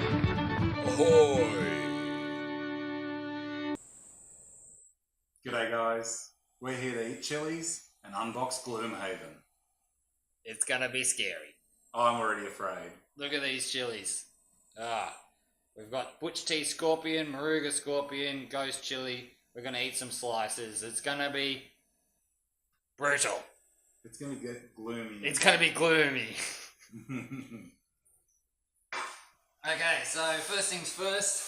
Ahoy! G'day guys, we're here to eat Chillies and unbox Gloomhaven. It's gonna be scary. I'm already afraid. Look at these chilies. We've got Butch T Scorpion, Moruga Scorpion, Ghost Chilli. We're gonna eat some slices. It's gonna be brutal. It's gonna get gloomy. It's gonna be gloomy. Okay, so first things first.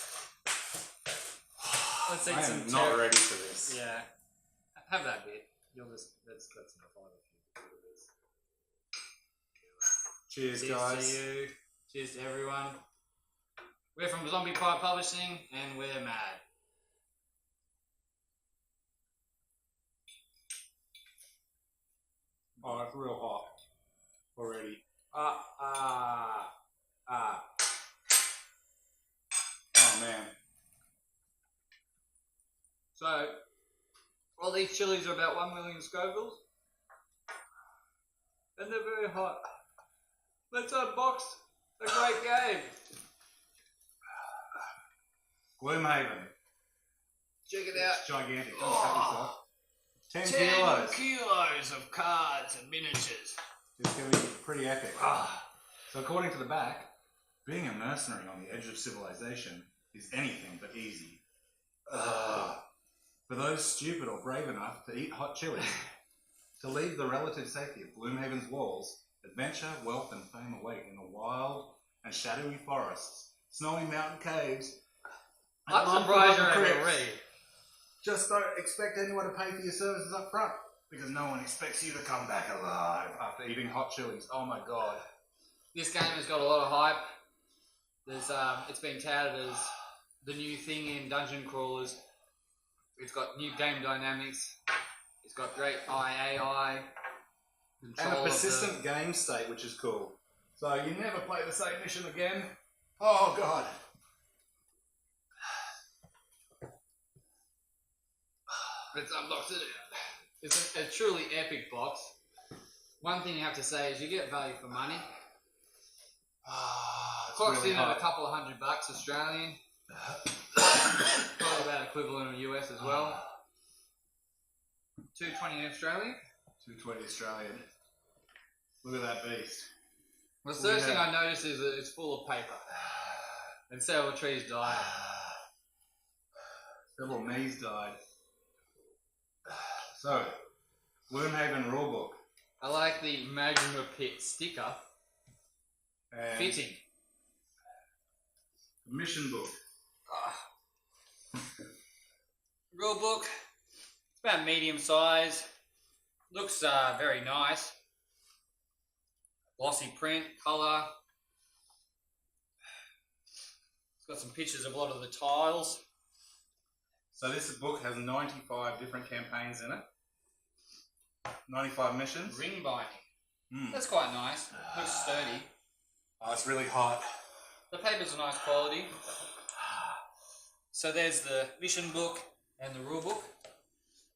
Let's eat I some am not ready for this. Yeah. Have that bit. That's enough. I'll have a few bits. Cheers guys. Cheers to you. Cheers to everyone. We're from Zombie Pie Publishing and we're mad. Oh, it's real hot already. Oh man. So, all these chilies are about 1 million Scovilles. And they're very hot. Let's unbox a great game. Gloomhaven. Check it out. It's gigantic. Don't Oh, cut yourself. 10 10 kilos. kilos of cards and miniatures. It's going to be pretty epic. Ah. So according to the back, being a mercenary on the edge of civilization is anything but easy. For those stupid or brave enough to eat hot chilies, to leave the relative safety of Gloomhaven's walls, adventure, wealth and fame await in the wild and shadowy forests, snowy mountain caves. I'm surprised you're able to read. Just don't expect anyone to pay for your services up front, because no one expects you to come back alive after eating hot chilies. Oh my god. This game has got a lot of hype. There's it's been touted as the new thing in dungeon crawlers. It's got new game dynamics. It's got great AI control. And a persistent game state, which is cool. So you never play the same mission again. Oh god. Let's unbox it. It's a truly epic box. One thing you have to say is you get value for money. Clocks really in at hot. a couple of $100 Australian. Probably about equivalent of US as well. $2.20 Australian. $2.20 Australian. Look at that beast. The first thing I noticed is that it's full of paper. And several trees died. Several knees died. So, Gloomhaven rulebook. I like the Magma Pit sticker. And Fitting. mission book. Rule book. It's about medium size. Looks very nice. Glossy print, colour. It's got some pictures of a lot of the tiles. So this book has 95 different campaigns in it. 95 missions. Ring binding. That's quite nice. Looks sturdy. Oh, it's really hot. The paper's a nice quality. So there's the mission book and the rule book.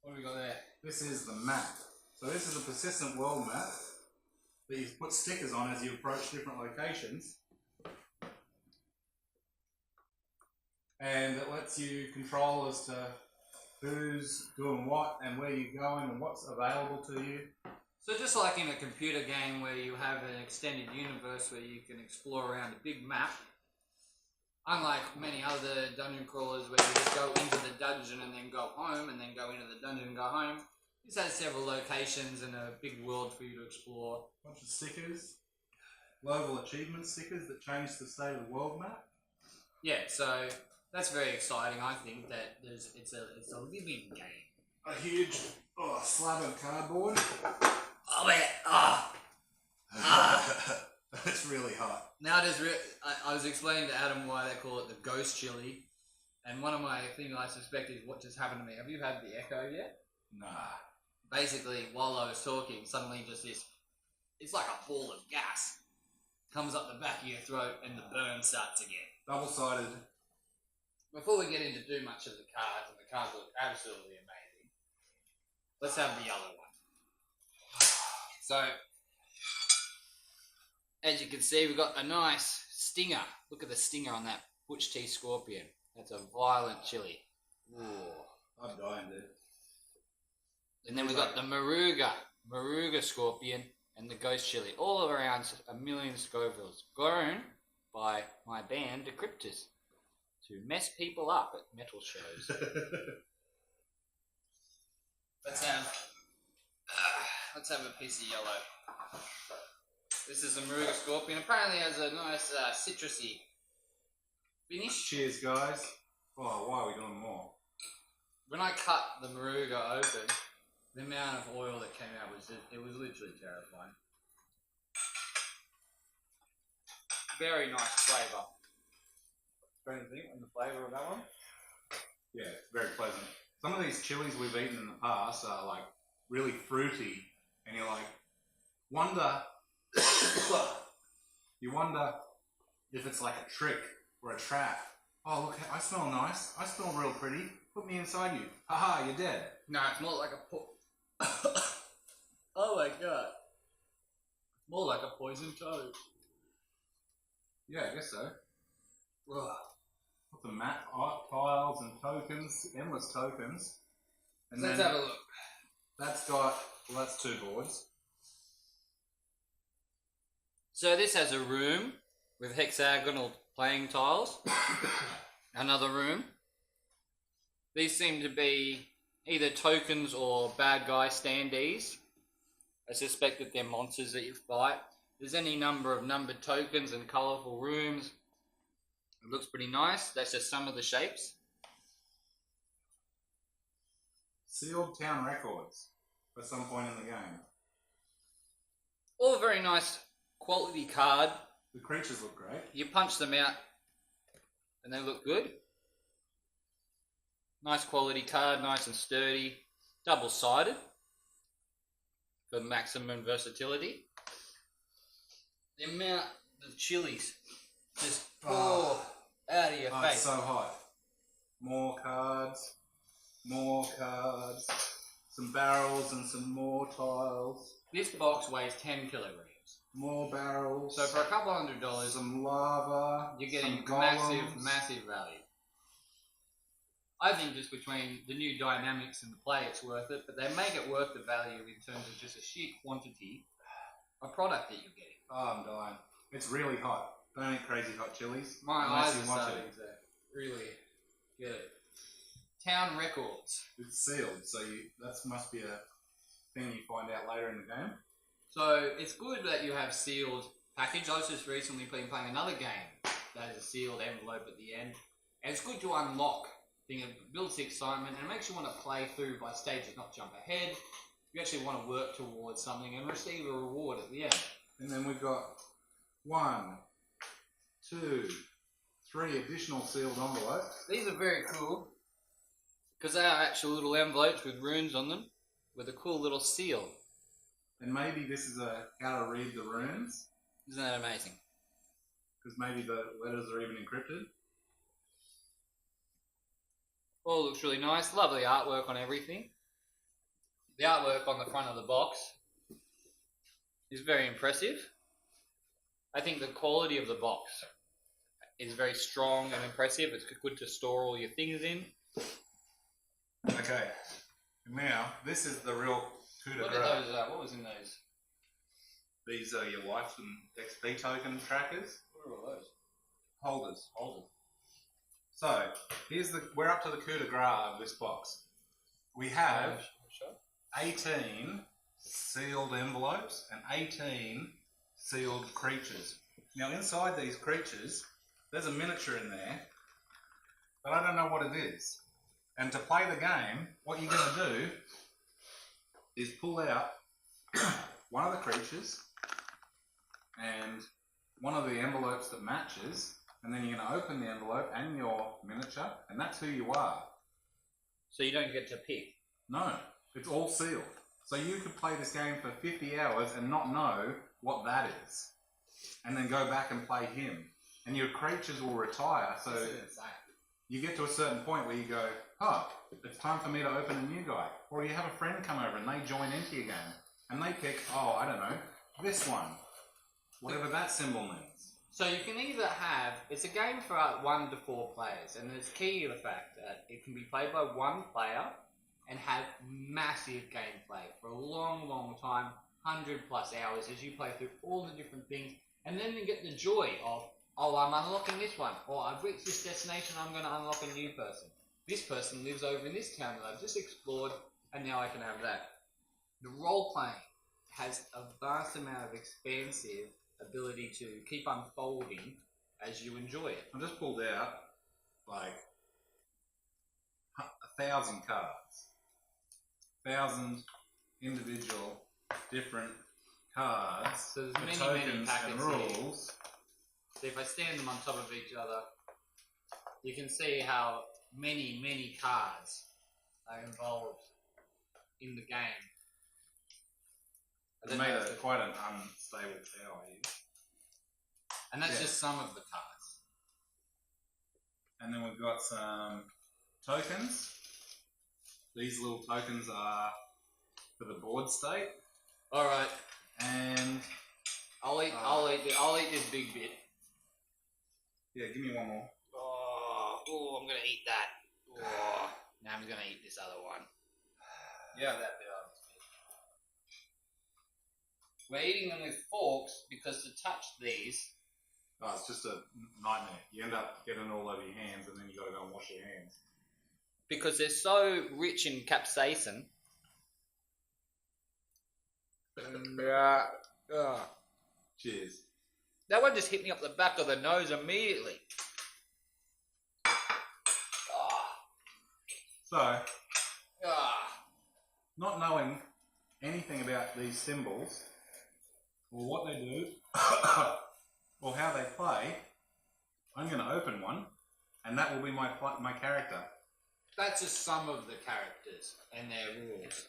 What do we got there? This is the map. So this is a persistent world map that you put stickers on as you approach different locations. And it lets you control as to who's doing what and where you're going and what's available to you. So just like in a computer game where you have an extended universe where you can explore around a big map, unlike many other dungeon crawlers where you just go into the dungeon and then go home and then go into the dungeon and go home, this has several locations and a big world for you to explore. Bunch of stickers, global achievement stickers that change the state of the world map. Yeah, so that's very exciting. I think that it's a living game. A huge slab of cardboard. Oh man! It's really hot. Now I was explaining to Adam why they call it the Ghost Chilli, and one of my things I suspect is what just happened to me. Have you had the echo yet? Nah. Basically, while I was talking, suddenly just it's like a ball of gas comes up the back of your throat and the burn starts again. Double-sided. Before we get into too much of the cards, and the cards look absolutely amazing, let's have the yellow one. So, as you can see, we've got a nice Stinger. Look at the stinger on that Butch T Scorpion. That's a violent chili. Ooh. I'm dying, dude. And then we've got the Moruga Scorpion, and the Ghost Chilli. All around 1 million Scovilles. Grown by my band, the Cryptors, to mess people up at metal shows. Let's have a piece of yellow. This is a Moruga Scorpion. Apparently has a nice citrusy finish. Cheers, guys. Oh, why are we doing more? When I cut the Moruga open, the amount of oil that came out it was literally terrifying. Very nice flavour. Anything on the flavour of that one? Yeah, very pleasant. Some of these chilies we've eaten in the past are like really fruity, and you're like, you wonder if it's like a trick or a trap. Oh, look, I smell nice. I smell real pretty. Put me inside you. Haha, you're dead. No, it's more like oh my god. More like a poison toad. Yeah, I guess so. Ugh. Got the map art tiles and tokens, endless tokens. And Let's have a look. That's got, well, that's 2 boards. So this has a room with hexagonal playing tiles. Another room. These seem to be either tokens or bad guy standees. I suspect that they're monsters that you fight. There's any number of numbered tokens and colourful rooms. It looks pretty nice. That's just some of the shapes. Sealed town records for some point in the game. All a very nice quality card. The creatures look great. You punch them out and they look good. Nice quality card, nice and sturdy. Double-sided for maximum versatility. The amount of chilies just pour out of your face. It's so hot. More cards, some barrels and some more tiles. This box weighs 10 kilograms. More barrels. So for a couple $100, some lava. you're getting some massive, golems. massive value. I think just between the new dynamics and the play, it's worth it, but they make it worth the value in terms of just a sheer quantity of product that you're getting. Oh, I'm dying. It's really hot. Don't eat crazy hot chilies. My unless eyes you are want starting to really get it. Town records. It's sealed, so that must be a thing you find out later in the game. So it's good that you have sealed package. I was just recently playing another game that has a sealed envelope at the end. And it's good to unlock. It builds the excitement and it makes you want to play through by stages, not jump ahead. You actually want to work towards something and receive a reward at the end. And then we've got 1, 2, 3 additional sealed envelopes. These are very cool because they are actual little envelopes with runes on them with a cool little seal. And maybe this is how to read the runes. Isn't that amazing? Because maybe the letters are even encrypted. All looks really nice. Lovely artwork on everything. The artwork on the front of the box is very impressive. I think the quality of the box is very strong and impressive. It's good to store all your things in. Okay. Now, this is the real coup de What grace. are those? What was in those? These are your life and XP token trackers. What are all those? Holders. So, we're up to the coup de grace of this box. We have 18 sealed envelopes and 18 sealed creatures. Now, inside these creatures, there's a miniature in there, but I don't know what it is. And to play the game, what you're going to do is pull out one of the creatures and one of the envelopes that matches, and then you're going to open the envelope and your miniature, and that's who you are. So you don't get to pick? No, it's all sealed. So you could play this game for 50 hours and not know what that is, and then go back and play him. And your creatures will retire, so you get to a certain point where you go, oh, it's time for me to open a new guy. Or you have a friend come over and they join into your game, and they pick, oh, I don't know, this one. Whatever that symbol means. So you can either have, it's a game for 1 to 4 players, and it's key to the fact that it can be played by one player and have massive gameplay for a long, long time, 100+ hours as you play through all the different things, and then you get the joy of, oh, I'm unlocking this one, or I've reached this destination, I'm going to unlock a new person. This person lives over in this town that I've just explored, and now I can have that. The role-playing has a vast amount of expansive ability to keep unfolding as you enjoy it. I just pulled out like 1,000 cards, 1,000 individual different cards, So there's the many tokens packets and here. rules. So if I stand them on top of each other, you can see how many cards are involved in the game. It's made quite an unstable tower here. And that's just some of the cards. And then we've got some tokens. These little tokens are for the board state. All right, And I'll eat this big bit. yeah, give me one more. Oh, I'm gonna eat that. Oh, now I'm gonna eat this other one. Yeah, that bit. We're eating them with forks because to touch these. Oh, it's just a nightmare. You end up getting it all over your hands, and then you got to go and wash your hands. Because they're so rich in capsaicin. Cheers. That one just hit me up the back of the nose immediately. So, not knowing anything about these symbols, or what they do, or how they play, I'm going to open one, and that will be my character. That's just some of the characters and their rules.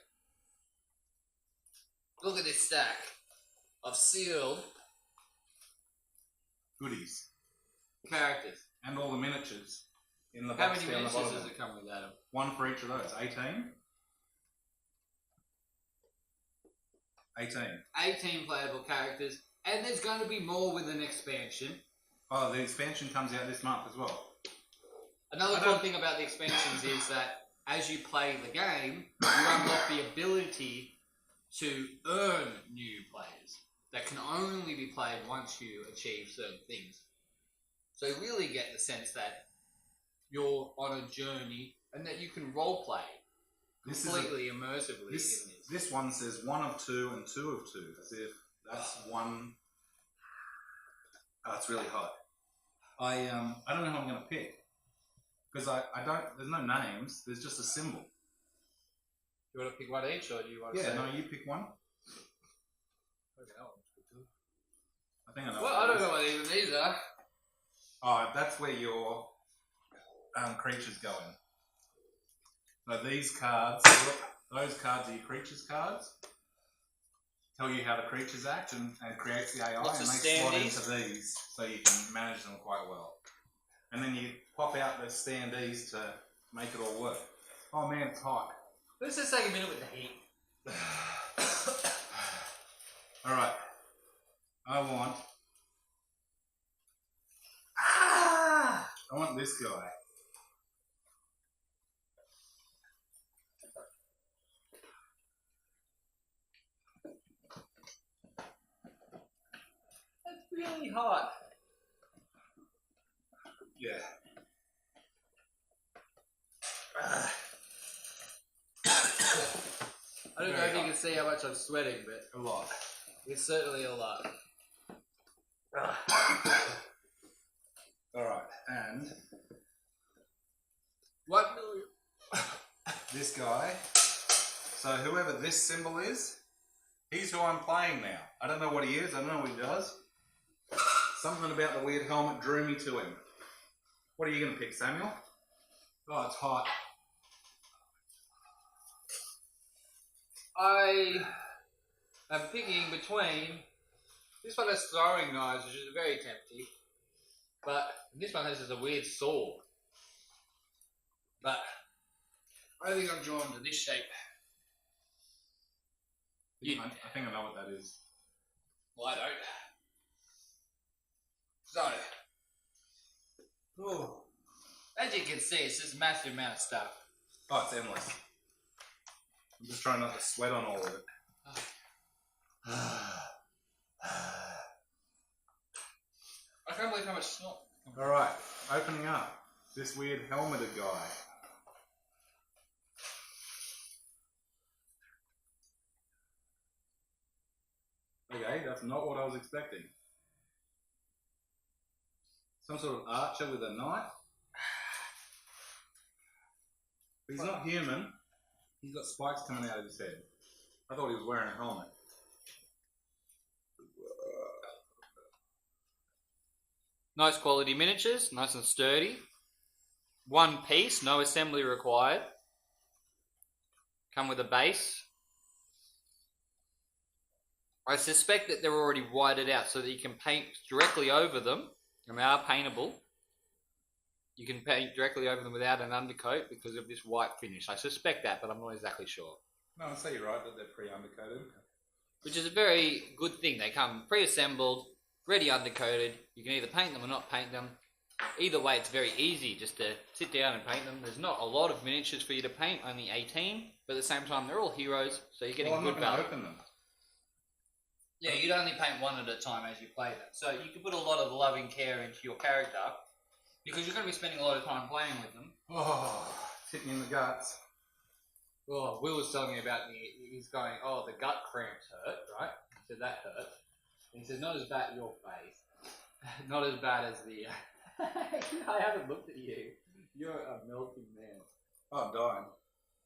Look at this stack of sealed Goodies. characters. And all the miniatures in the How box many down the miniatures bottom. does it come with, Adam? One for each of those. 18? 18. 18 playable characters, and there's going to be more with an expansion. Oh, the expansion comes out this month as well. Another cool thing about the expansions is that as you play the game, you unlock the ability to earn new players that can only be played once you achieve certain things. So you really get the sense that you're on a journey and that you can roleplay completely immersively in this. This one says 1 of 2 and 2 of 2, as if that's one. Oh, it's really hot. I don't know who I'm going to pick. Because I don't, there's no names, there's just a symbol. You want to pick one each, or do you want to Yeah, say? no, you pick one. Okay, that one's good too. I think I know. Well, I don't know what even these are. Oh, that's where your creatures go in. So these cards, those cards are your creatures cards. Tell you how the creatures act and creates the AI, Lots and of they slot standees. into these so you can manage them quite well. And then you pop out the standees to make it all work. Oh man, it's hot. Let's just take a minute with the heat. Alright. I want this guy. That's really hot. Yeah. I don't know if you can see how much I'm sweating, but A lot. it's certainly a lot. Alright, and What do this guy. So whoever this symbol is, he's who I'm playing now. I don't know what he is, I don't know what he does. Something about the weird helmet drew me to him. What are you going to pick, Samuel? Oh, it's hot. I am picking between. This one has throwing knives, which is very tempting, but this one has just a weird sword. But I think I'm drawn to this shape. I think I know what that is. Well, I don't. So, as you can see, it's just a massive amount of stuff. Oh, it's endless. I'm just trying not to sweat on all of it. I can't believe how much snot. Alright, opening up this weird helmeted guy. Okay, that's not what I was expecting. Some sort of archer with a knife. But he's not human. He's got spikes coming out of his head. I thought he was wearing a helmet. Nice quality miniatures, nice and sturdy. One piece, no assembly required. Come with a base. I suspect that they're already whited out so that you can paint directly over them. And they are paintable. You can paint directly over them without an undercoat because of this white finish. I suspect that, but I'm not exactly sure. No, I'd say you're right that they're pre-undercoated. Which is a very good thing. They come pre-assembled, ready undercoated. You can either paint them or not paint them. Either way, it's very easy just to sit down and paint them. There's not a lot of miniatures for you to paint, only 18. But at the same time, they're all heroes, so you're getting good value. Open them. Yeah, you'd only paint one at a time as you play them. So you can put a lot of love and care into your character because you're going to be spending a lot of time playing with them. Oh, it's hit me in the guts. Oh, Will was telling me about he's going, oh, the gut cramps hurt, right? He said that hurt. And he says, not as bad as your face. Not as bad as the... I haven't looked at you. You're a melting man. Oh, I'm dying.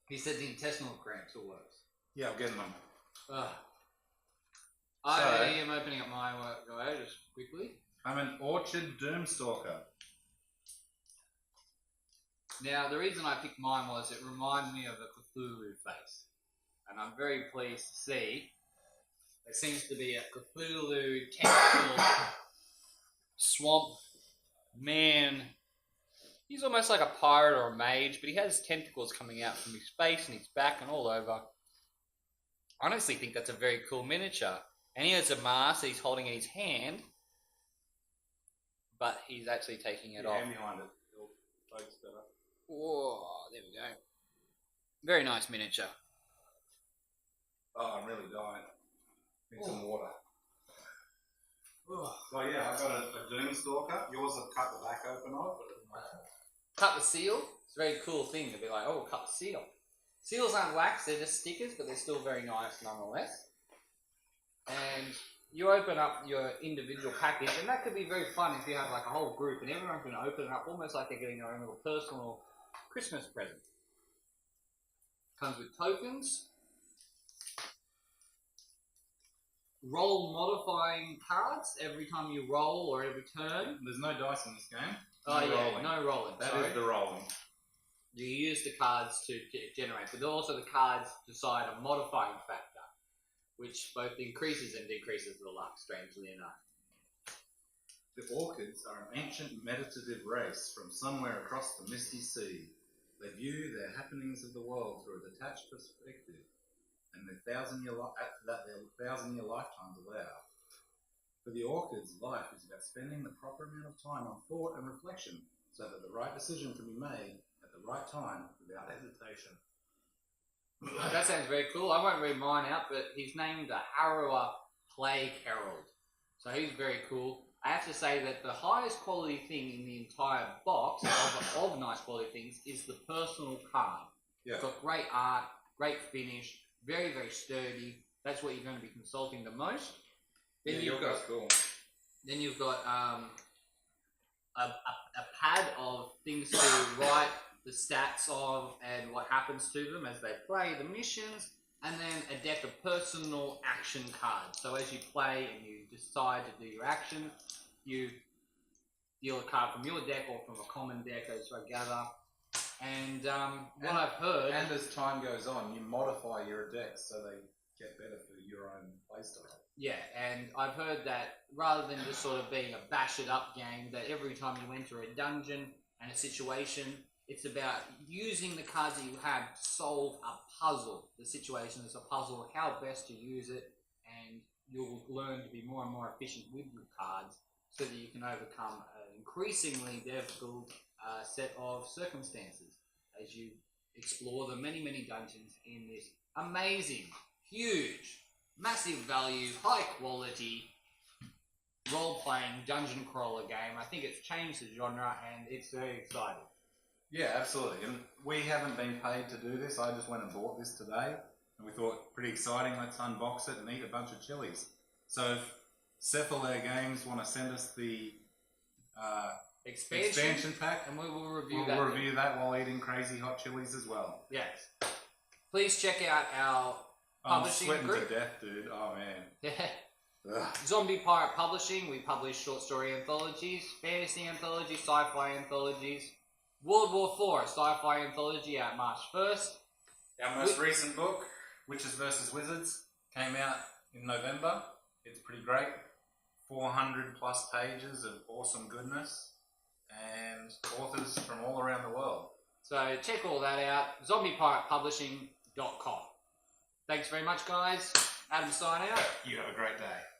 He said the intestinal cramps are worse. Yeah, I'm getting them. I am opening up my work guy just quickly. I'm an Orchard Doomstalker. Now, the reason I picked mine was it reminded me of a Cthulhu face. And I'm very pleased to see there seems to be a Cthulhu tentacle swamp man. He's almost like a pirate or a mage, but he has tentacles coming out from his face and his back and all over. I honestly think that's a very cool miniature. And he has a mask that he's holding in his hand, but he's actually taking it off. Hand behind it. It'll focus better. Whoa, there we go. Very nice miniature. Oh, I'm really dying. Need some water. So yeah, I've got a Doomstalker. Yours I've cut the back open off. Cut the seal. It's a very cool thing to be like, oh, cut the seal. Seals aren't wax, they're just stickers, but they're still very nice nonetheless. And you open up your individual package, and that could be very fun if you have like a whole group and everyone can open it up almost like they're getting their own little personal Christmas present. Comes with tokens, roll modifying cards every time you roll or every turn. There's no dice in this game. Oh yeah, no rolling. That is the rolling. You use the cards to generate, but also the cards decide a modifying factor, which both increases and decreases the luck, strangely enough. The orchids are an ancient meditative race from somewhere across the misty sea. They view the happenings of the world through a detached perspective, and their thousand-year lifetimes allow. For the orchids, life is about spending the proper amount of time on thought and reflection, so that the right decision can be made at the right time without hesitation. That sounds very cool. I won't read mine out, but he's named the Harrower Plague Herald. So he's very cool. I have to say that the highest quality thing in the entire box of nice quality things is the personal card. Yeah. It's got great art, great finish, very, very sturdy. That's what you're going to be consulting the most. Then you've got a pad of things to write the stats of and what happens to them as they play the missions, and then a deck of personal action cards. So as you play and you decide to do your action, you deal a card from your deck or from a common deck, as I gather. And what I've heard... And as time goes on, you modify your decks so they get better for your own playstyle. Yeah, and I've heard that rather than just sort of being a bash-it-up game, that every time you enter a dungeon and a situation, it's about using the cards that you have to solve a puzzle. The situation is a puzzle, how best to use it, and you'll learn to be more and more efficient with your cards so that you can overcome an increasingly difficult set of circumstances as you explore the many, many dungeons in this amazing, huge, massive value, high quality role-playing dungeon crawler game. I think it's changed the genre and it's very exciting. Yeah, absolutely. And we haven't been paid to do this. I just went and bought this today. And we thought, pretty exciting, let's unbox it and eat a bunch of chilies. So if Cephalair Games want to send us the expansion pack, and we will review we'll that. We'll review that while eating crazy hot chilies as well. Yes. Please check out our publishing I'm sweating group. to death, dude. Oh, man. Yeah. Ugh. Zombie Pirate Publishing. We publish short story anthologies, fantasy anthologies, sci-fi anthologies. World War IV, a sci-fi anthology out March 1st. Our most recent book, Witches vs. Wizards, came out in November. It's pretty great. 400 plus pages of awesome goodness and authors from all around the world. So check all that out. ZombiePiratePublishing.com. Thanks very much, guys. Adam sign out. You have a great day.